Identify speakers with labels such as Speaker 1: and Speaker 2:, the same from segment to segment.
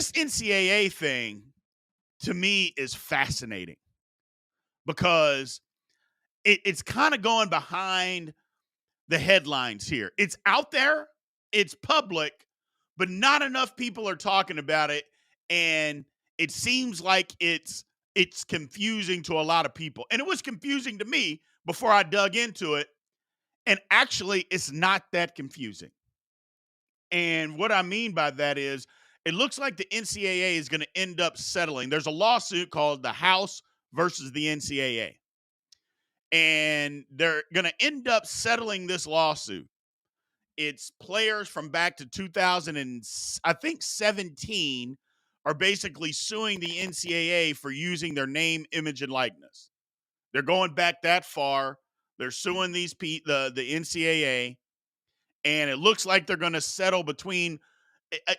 Speaker 1: this NCAA thing to me is fascinating because it's kind of going behind the headlines here. It's out there, it's public, but not enough people are talking about it, and it seems like it's confusing to a lot of people. And it was confusing to me before I dug into it, and actually it's not that confusing. And what I mean by that is it looks like the NCAA is going to end up settling. There's a lawsuit called the House versus the NCAA. And they're going to end up settling this lawsuit. It's players from back to 2000 and I think 17 are basically suing the NCAA for using their name, image, and likeness. They're going back that far. They're suing the NCAA, and it looks like they're going to settle between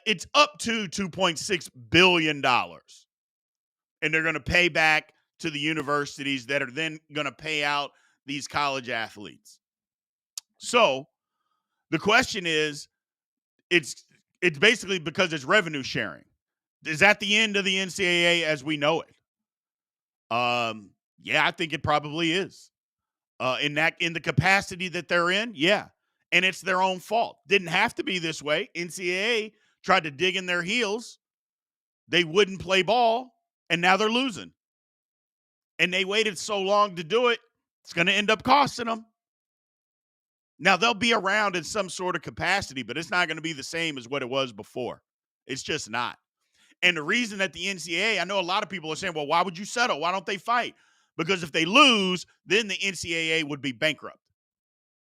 Speaker 1: it's up to $2.6 billion. And they're going to pay back to the universities that are then going to pay out these college athletes. So the question is, it's basically because it's revenue sharing. Is that the end of the NCAA as we know it? Yeah, I think it probably is. In the capacity that they're in, yeah. And it's their own fault. Didn't have to be this way. NCAA tried to dig in their heels. They wouldn't play ball, and now they're losing. And they waited so long to do it, it's going to end up costing them. Now, they'll be around in some sort of capacity, but it's not going to be the same as what it was before. It's just not. And the reason that the NCAA, I know a lot of people are saying, well, why would you settle? Why don't they fight? Because if they lose, then the NCAA would be bankrupt.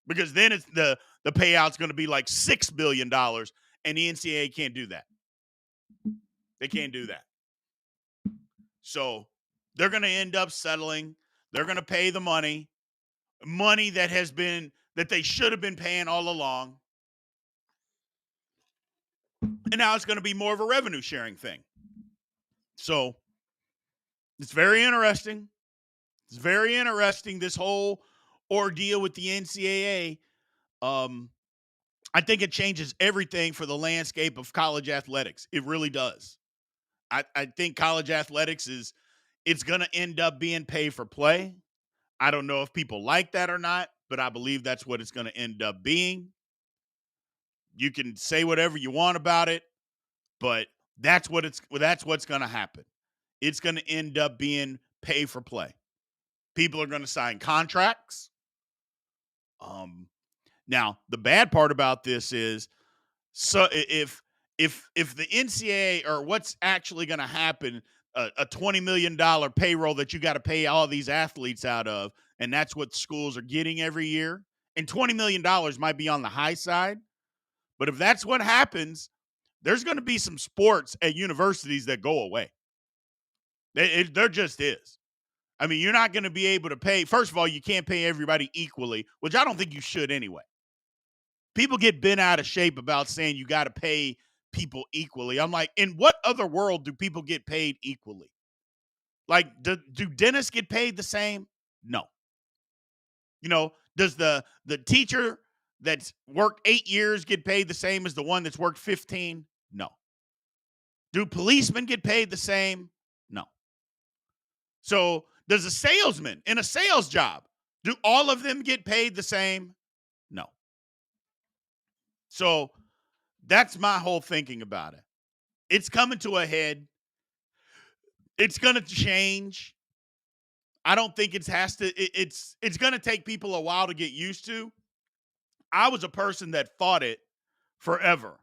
Speaker 1: Because then it's the payout's going to be like $6 billion, and the NCAA can't do that. They can't do that. So they're going to end up settling. They're going to pay the money that they should have been paying all along. And now it's going to be more of a revenue sharing thing. So it's very interesting. It's very interesting, this whole ordeal with the NCAA. I think it changes everything for the landscape of college athletics. It really does. I think college athletics it's going to end up being pay for play. I don't know if people like that or not, but I believe that's what it's going to end up being. You can say whatever you want about it, but that's what's going to happen. It's going to end up being pay for play. People are going to sign contracts. Now, the bad part about this is, so if the NCAA, or what's actually going to happen, a $20 million payroll that you got to pay all these athletes out of, and that's what schools are getting every year, and $20 million might be on the high side, but if that's what happens, there's going to be some sports at universities that go away. There just is. I mean, you're not going to be able to pay. First of all, you can't pay everybody equally, which I don't think you should anyway. People get bent out of shape about saying you got to pay people equally. I'm like, in what other world do people get paid equally? Like, do dentists get paid the same? No. You know, does the teacher that's worked 8 years get paid the same as the one that's worked 15? No. Do policemen get paid the same? No. So does a salesman in a sales job, do all of them get paid the same? No. So that's my whole thinking about it. It's coming to a head. It's going to change. I don't think it's going to take people a while to get used to. I was a person that fought it forever.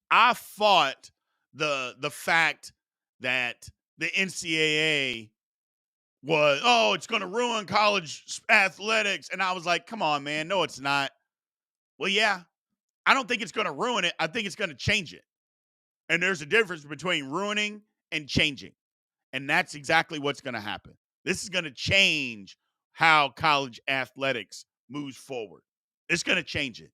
Speaker 1: I fought the fact that the NCAA was, it's going to ruin college athletics. And I was like, come on, man. No, it's not. Well, yeah, I don't think it's going to ruin it. I think it's going to change it. And there's a difference between ruining and changing. And that's exactly what's going to happen. This is going to change how college athletics moves forward. It's going to change it.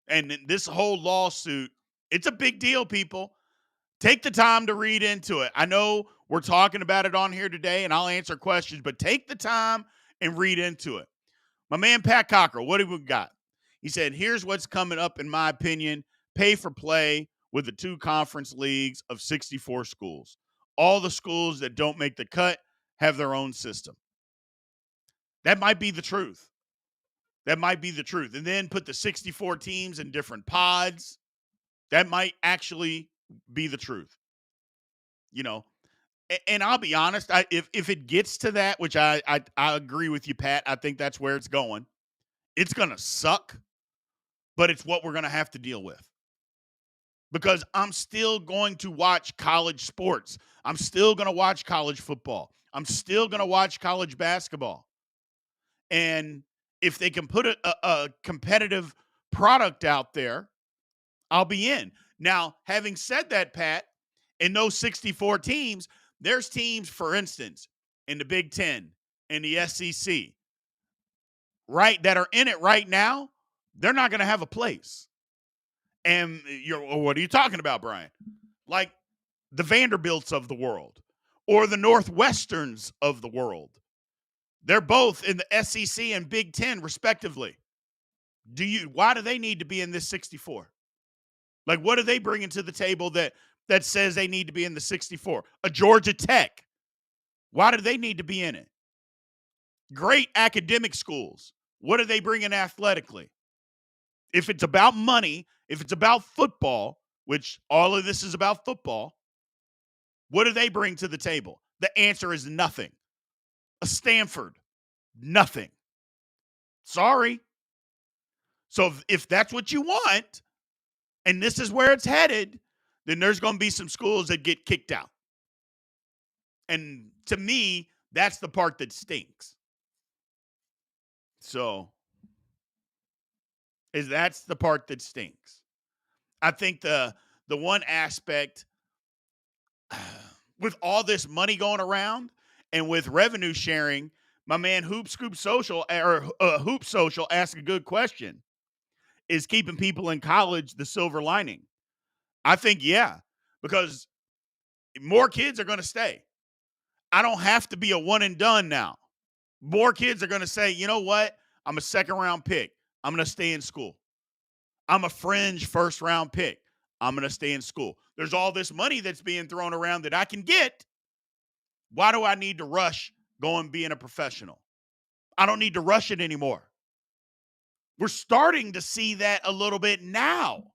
Speaker 1: And this whole lawsuit, it's a big deal, people. Take the time to read into it. I know we're talking about it on here today, and I'll answer questions, but take the time and read into it. My man, Pat Cockrell, what have we got? He said, here's what's coming up, in my opinion. Pay for play with the 2 conference leagues of 64 schools. All the schools that don't make the cut have their own system. That might be the truth. That might be the truth. And then put the 64 teams in different pods. That might actually be the truth. You know, and I'll be honest, if it gets to that, which I agree with you, Pat, I think that's where it's going. It's going to suck, but it's what we're going to have to deal with. Because I'm still going to watch college sports. I'm still going to watch college football. I'm still going to watch college basketball. And if they can put a competitive product out there, I'll be in. Now, having said that, Pat, in those 64 teams, there's teams, for instance, in the Big Ten, in the SEC, right, that are in it right now. They're not going to have a place. And what are you talking about, Brian? Like the Vanderbilts of the world or the Northwesterns of the world. They're both in the SEC and Big Ten, respectively. Why do they need to be in this 64? Like, what are they bringing to the table that says they need to be in the 64? A Georgia Tech. Why do they need to be in it? Great academic schools. What are they bringing athletically? If it's about money, if it's about football, which all of this is about football, what do they bring to the table? The answer is nothing. A Stanford, nothing. Sorry. So if that's what you want, and this is where it's headed, then there's going to be some schools that get kicked out. And to me, that's the part that stinks. So, that's the part that stinks. I think the one aspect with all this money going around and with revenue sharing, my man Hoop Social asked a good question. Is keeping people in college the silver lining? I think, yeah, because more kids are going to stay. I don't have to be a one and done now. More kids are going to say, you know what? I'm a second round pick. I'm going to stay in school. I'm a fringe first round pick. I'm going to stay in school. There's all this money that's being thrown around that I can get. Why do I need to rush going being a professional? I don't need to rush it anymore. We're starting to see that a little bit now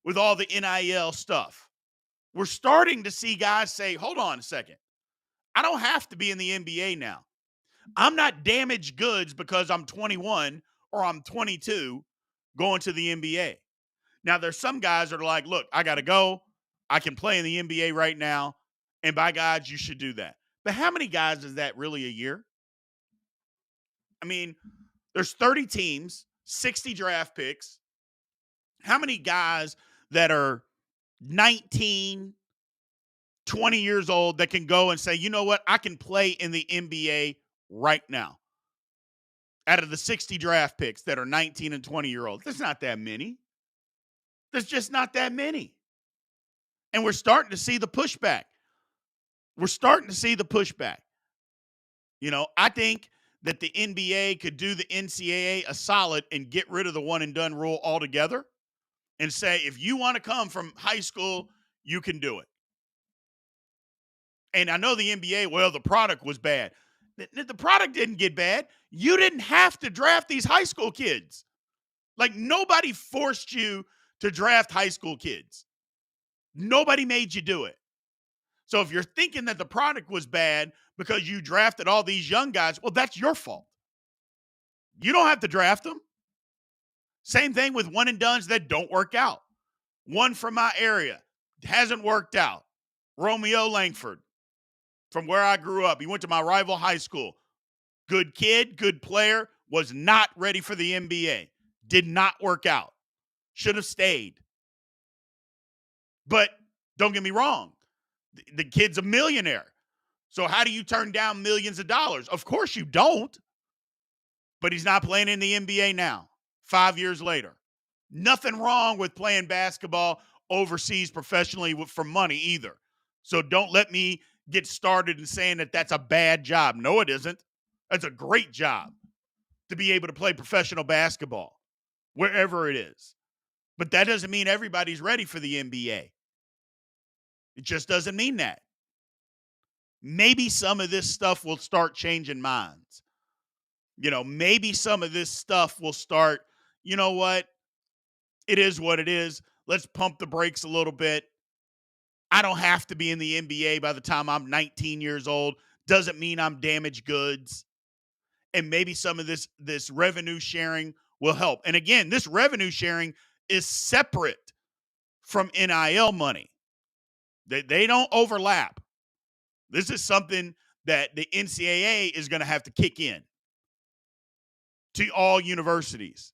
Speaker 1: with all the NIL stuff. We're starting to see guys say, hold on a second. I don't have to be in the NBA now. I'm not damaged goods because I'm 21 or I'm 22 going to the NBA. Now, there's some guys that are like, look, I got to go. I can play in the NBA right now. And by God, you should do that. But how many guys is that really a year? I mean, there's 30 teams, 60 draft picks. How many guys that are 19, 20 years old that can go and say, you know what, I can play in the NBA right now? Out of the 60 draft picks that are 19 and 20-year-olds, there's not that many. There's just not that many. And we're starting to see the pushback. You know, I think that the NBA could do the NCAA a solid and get rid of the one and done rule altogether and say, if you want to come from high school, you can do it. And I know the NBA, well, the product was bad. The product didn't get bad. You didn't have to draft these high school kids. Like, nobody forced you to draft high school kids. Nobody made you do it. So if you're thinking that the product was bad because you drafted all these young guys, well, that's your fault. You don't have to draft them. Same thing with one and dones that don't work out. One from my area hasn't worked out. Romeo Langford, from where I grew up. He went to my rival high school. Good kid, good player, was not ready for the NBA. Did not work out. Should have stayed. But don't get me wrong. The kid's a millionaire. So how do you turn down millions of dollars? Of course you don't. But he's not playing in the NBA now, 5 years later. Nothing wrong with playing basketball overseas professionally for money either. So don't let me get started in saying that that's a bad job. No, it isn't. That's a great job to be able to play professional basketball wherever it is. But that doesn't mean everybody's ready for the NBA. It just doesn't mean that. Maybe some of this stuff will start changing minds. Maybe some of this stuff will start, you know what? It is what it is. Let's pump the brakes a little bit. I don't have to be in the NBA by the time I'm 19 years old. Doesn't mean I'm damaged goods. And maybe some of this revenue sharing will help. And again, this revenue sharing is separate from NIL money. They don't overlap. This is something that the NCAA is going to have to kick in to all universities.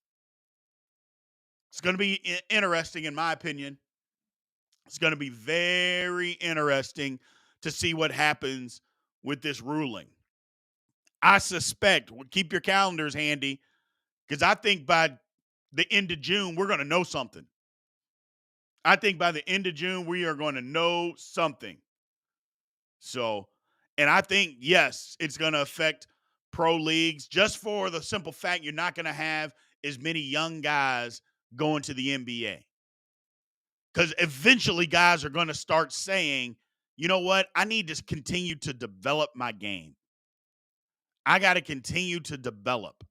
Speaker 1: It's going to be interesting, in my opinion. It's going to be very interesting to see what happens with this ruling. I suspect, keep your calendars handy, because I think by the end of June, we're going to know something. I think by the end of June, we are going to know something. So, and I think, yes, it's going to affect pro leagues just for the simple fact you're not going to have as many young guys going to the NBA. Because eventually guys are going to start saying, you know what? I need to continue to develop my game. I got to continue to develop.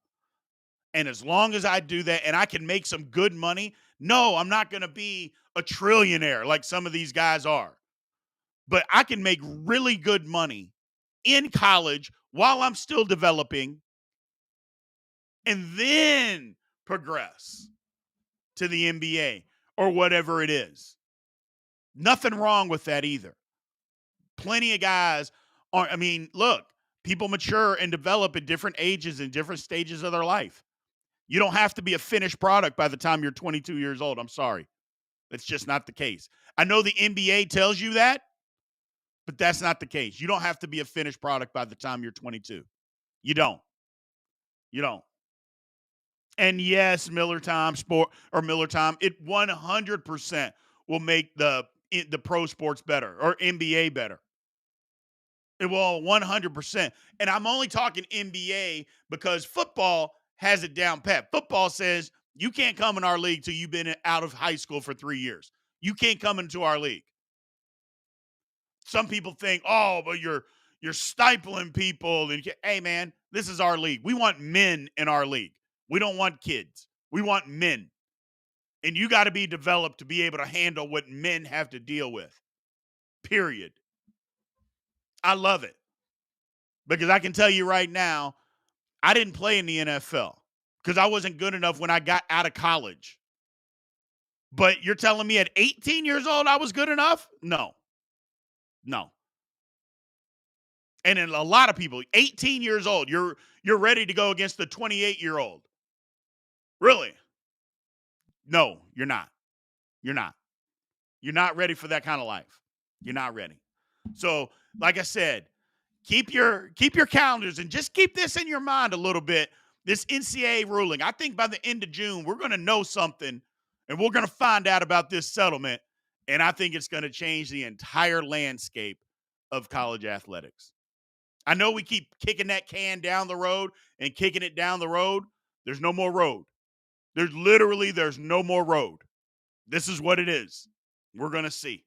Speaker 1: And as long as I do that and I can make some good money, no, I'm not going to be a trillionaire like some of these guys are. But I can make really good money in college while I'm still developing and then progress to the NBA or whatever it is. Nothing wrong with that either. Plenty of guys look, people mature and develop at different ages and different stages of their life. You don't have to be a finished product by the time you're 22 years old. I'm sorry. That's just not the case. I know the NBA tells you that, but that's not the case. You don't have to be a finished product by the time you're 22. You don't. You don't. And yes, Miller Time, it 100% will make the pro sports better or NBA better. It will 100%. And I'm only talking NBA because football has it down pat. Football says you can't come in our league till you've been out of high school for 3 years. You can't come into our league. Some people think, oh, but you're stifling people. And hey, man, this is our league. We want men in our league. We don't want kids. We want men. And you got to be developed to be able to handle what men have to deal with. Period. I love it. Because I can tell you right now, I didn't play in the NFL because I wasn't good enough when I got out of college. But you're telling me at 18 years old I was good enough? No. And in a lot of people, 18 years old, you're ready to go against the 28-year-old. Really? No, you're not. You're not. You're not ready for that kind of life. You're not ready. So, like I said, keep your calendars and just keep this in your mind a little bit. This NCAA ruling. I think by the end of June, we're going to know something and we're going to find out about this settlement. And I think it's going to change the entire landscape of college athletics. I know we keep kicking that can down the road and kicking it down the road. There's no more road. There's no more road. This is what it is. We're going to see.